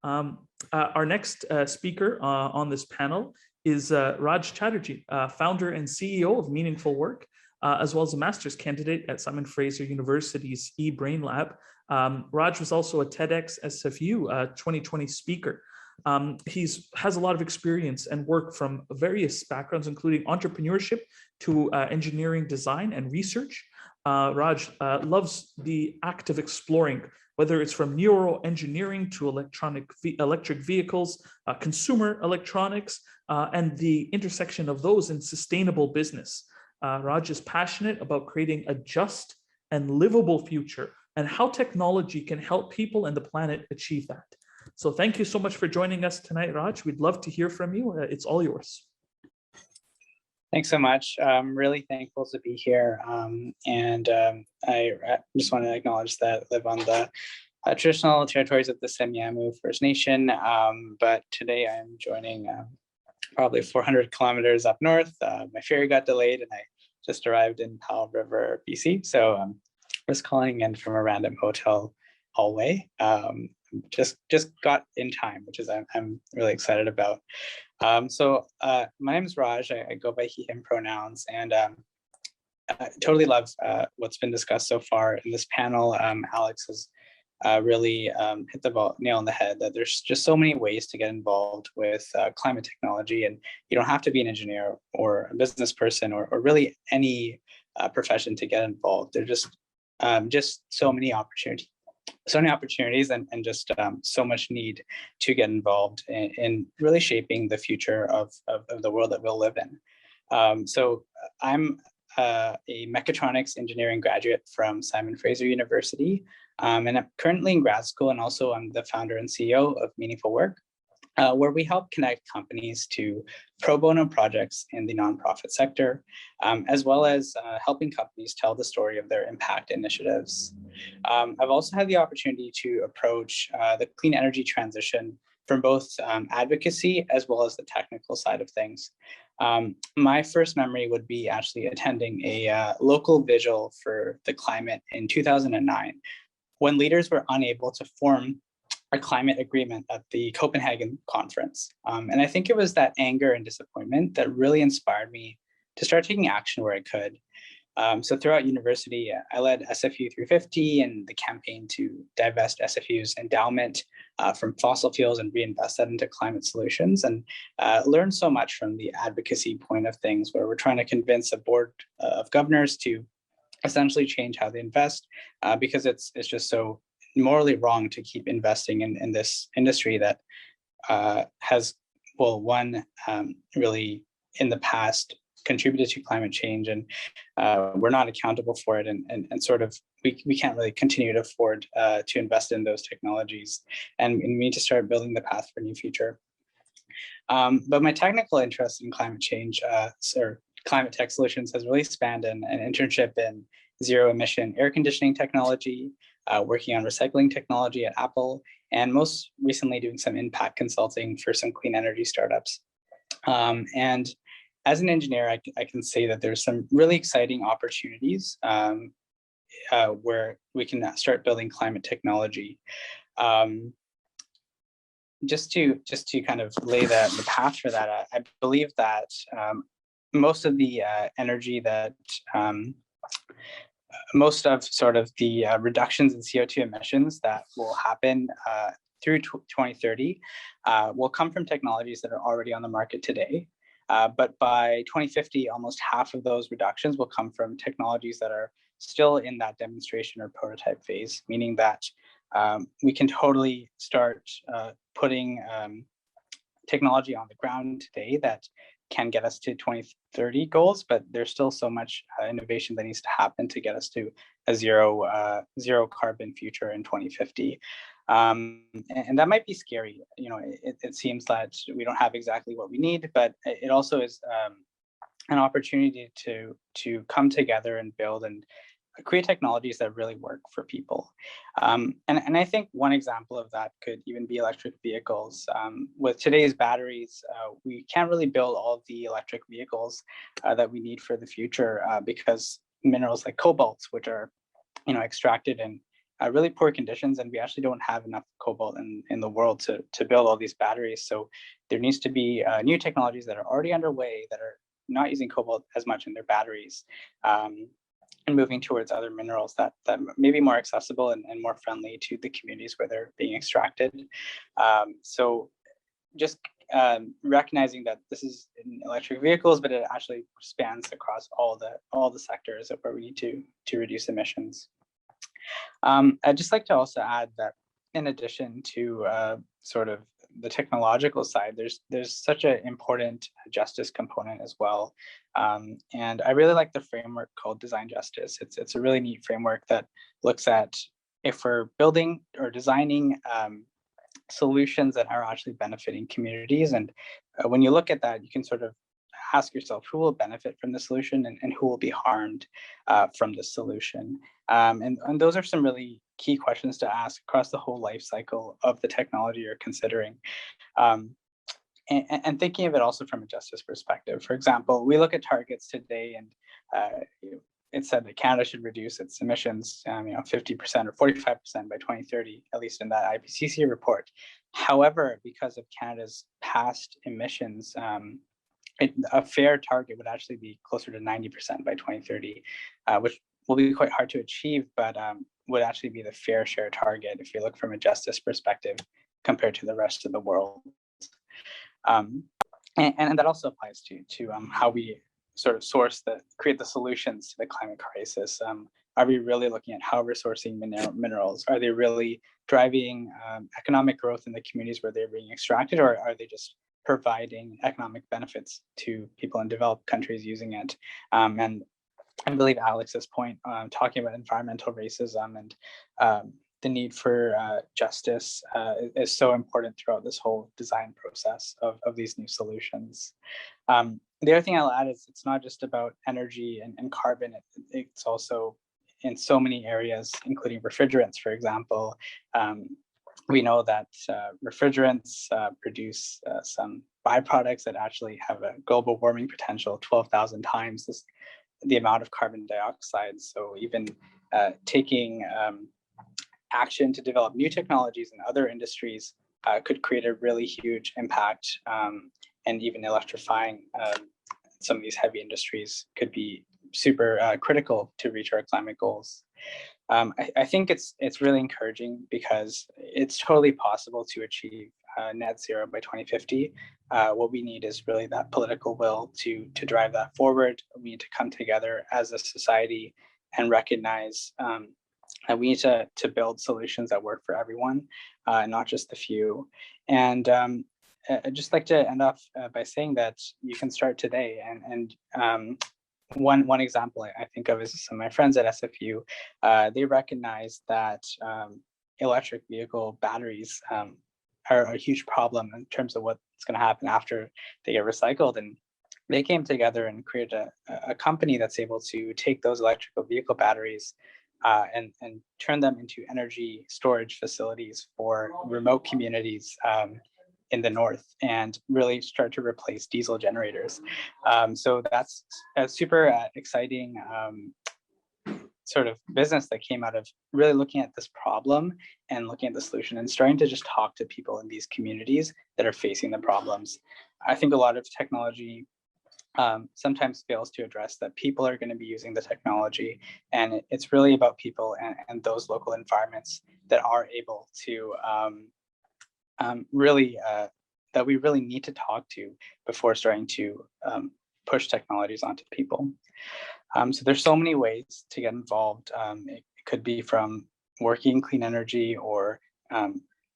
Our next speaker on this panel is Raaj Chatterjee, founder and CEO of Meaningful Work, as well as a master's candidate at Simon Fraser University's eBrain Lab. Raaj was also a TEDx SFU 2020 speaker. He has a lot of experience and work from various backgrounds, including entrepreneurship to engineering, design, and research. Raaj loves the act of exploring, whether it's from neuroengineering to electric vehicles, consumer electronics, and the intersection of those in sustainable business. Raaj is passionate about creating a just and livable future and how technology can help people and the planet achieve that. So thank you so much for joining us tonight, Raaj. We'd love to hear from you. It's all yours. Thanks so much. I'm really thankful to be here. I just want to acknowledge that I live on the traditional territories of the Semiahmoo First Nation, but today I'm joining probably 400 kilometers up north. My ferry got delayed and I just arrived in Powell River, BC. So I was calling in from a random hotel hallway. Just got in time, which is I'm really excited about. My name is Raaj. I go by he, him pronouns, and I totally love what's been discussed so far in this panel. Alex has really hit the nail on the head that there's just so many ways to get involved with climate technology, and you don't have to be an engineer or a business person or really any profession to get involved. There's just so many opportunities and just so much need to get involved in really shaping the future of the world that we'll live in. So I'm a mechatronics engineering graduate from Simon Fraser University, and I'm currently in grad school, and also I'm the founder and CEO of Meaningful Work, where we help connect companies to pro bono projects in the nonprofit sector, as well as helping companies tell the story of their impact initiatives. I've also had the opportunity to approach the clean energy transition from both advocacy as well as the technical side of things. My first memory would be actually attending a local vigil for the climate in 2009, when leaders were unable to form a climate agreement at the Copenhagen conference. And I think it was that anger and disappointment that really inspired me to start taking action where I could. So throughout university, I led SFU 350 and the campaign to divest SFU's endowment from fossil fuels and reinvest that into climate solutions, and learned so much from the advocacy point of things, where we're trying to convince a board of governors to essentially change how they invest, because it's just so morally wrong to keep investing in this industry that has, really in the past contributed to climate change, and we're not accountable for it, and sort of we can't really continue to afford to invest in those technologies, and we need to start building the path for a new future. But my technical interest in climate change or climate tech solutions has really spanned an internship in zero emission air conditioning technology, working on recycling technology at Apple, and most recently doing some impact consulting for some clean energy startups. And as an engineer, I can say that there's some really exciting opportunities where we can start building climate technology. Just to kind of lay the path for that, I believe that most of the energy that most of sort of the reductions in CO2 emissions that will happen through 2030 will come from technologies that are already on the market today. But by 2050, almost half of those reductions will come from technologies that are still in that demonstration or prototype phase, meaning that we can totally start putting technology on the ground today that can get us to 2030 goals, but there's still so much innovation that needs to happen to get us to a zero carbon future in 2050. And that might be scary. You know, it seems that we don't have exactly what we need, but it also is an opportunity to come together and build and create technologies that really work for people. And I think one example of that could even be electric vehicles. With today's batteries, we can't really build all of the electric vehicles that we need for the future because minerals like cobalt, which are extracted in really poor conditions, and we actually don't have enough cobalt in the world to build all these batteries. So there needs to be new technologies that are already underway that are not using cobalt as much in their batteries, and moving towards other minerals that may be more accessible and more friendly to the communities where they're being extracted. So just recognizing that this is in electric vehicles, but it actually spans across all the sectors where we need to reduce emissions. I'd just like to also add that in addition to sort of the technological side, there's such an important justice component as well. And I really like the framework called Design Justice. It's a really neat framework that looks at if we're building or designing solutions that are actually benefiting communities. And when you look at that, you can sort of ask yourself who will benefit from the solution and who will be harmed from the solution. And those are some really key questions to ask across the whole life cycle of the technology you're considering. And thinking of it also from a justice perspective. For example, we look at targets today, and it said that Canada should reduce its emissions 50% or 45% by 2030, at least in that IPCC report. However, because of Canada's past emissions, a fair target would actually be closer to 90% by 2030, which will be quite hard to achieve, but would actually be the fair share target if you look from a justice perspective compared to the rest of the world. And that also applies to how we sort of create the solutions to the climate crisis. Are we really looking at how we're sourcing minerals? Are they really driving economic growth in the communities where they're being extracted, or are they just providing economic benefits to people in developed countries using it? And I believe Alex's point, talking about environmental racism and the need for justice is so important throughout this whole design process of these new solutions. The other thing I'll add is it's not just about energy and carbon, it's also in so many areas, including refrigerants, for example. We know that refrigerants produce some byproducts that actually have a global warming potential 12,000 times the amount of carbon dioxide. So even taking action to develop new technologies in other industries could create a really huge impact, and even electrifying some of these heavy industries could be super critical to reach our climate goals. I think it's really encouraging because it's totally possible to achieve net zero by 2050. What we need is really that political will to drive that forward. We need to come together as a society and recognize that we need to build solutions that work for everyone, not just the few. And I'd just like to end off by saying that you can start today. And one example I think of is some of my friends at SFU. They recognize that electric vehicle batteries are a huge problem in terms of what's going to happen after they get recycled. And they came together and created a company that's able to take those electrical vehicle batteries and turn them into energy storage facilities for remote communities in the north, and really start to replace diesel generators. So that's a super exciting sort of business that came out of really looking at this problem and looking at the solution and starting to just talk to people in these communities that are facing the problems. I think a lot of technology sometimes fails to address that people are going to be using the technology, and it's really about people and those local environments that are able to that we really need to talk to before starting to push technologies onto people. So there's so many ways to get involved. It could be from working clean energy, or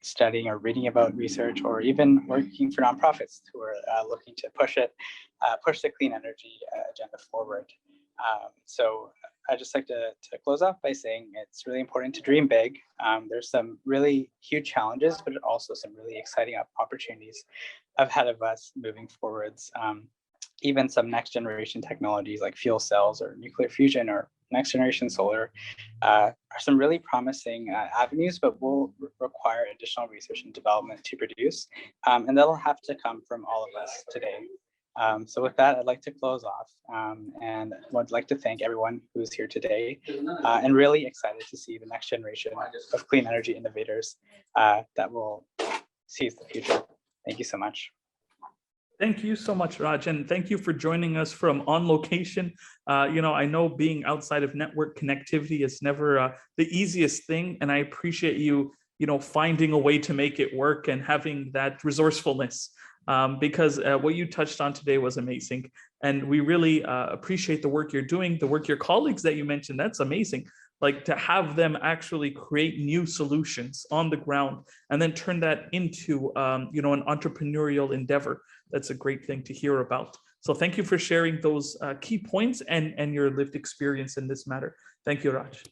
studying or reading about research, or even working for nonprofits who are looking to push the clean energy agenda forward. So I'd just like to close off by saying it's really important to dream big. There's some really huge challenges, but also some really exciting opportunities ahead of us moving forwards. Even some next generation technologies like fuel cells or nuclear fusion or next generation solar are some really promising avenues, but will require additional research and development to produce. And that'll have to come from all of us today. So with that, I'd like to close off and would like to thank everyone who's here today and really excited to see the next generation of clean energy innovators that will seize the future. Thank you so much. Thank you so much, Raj, and thank you for joining us from on location. I know being outside of network connectivity is never the easiest thing, and I appreciate you, finding a way to make it work and having that resourcefulness, because what you touched on today was amazing, and we really appreciate the work you're doing, the work your colleagues that you mentioned. That's amazing. Like to have them actually create new solutions on the ground and then turn that into, an entrepreneurial endeavor. That's a great thing to hear about. So thank you for sharing those key points and your lived experience in this matter. Thank you, Raj.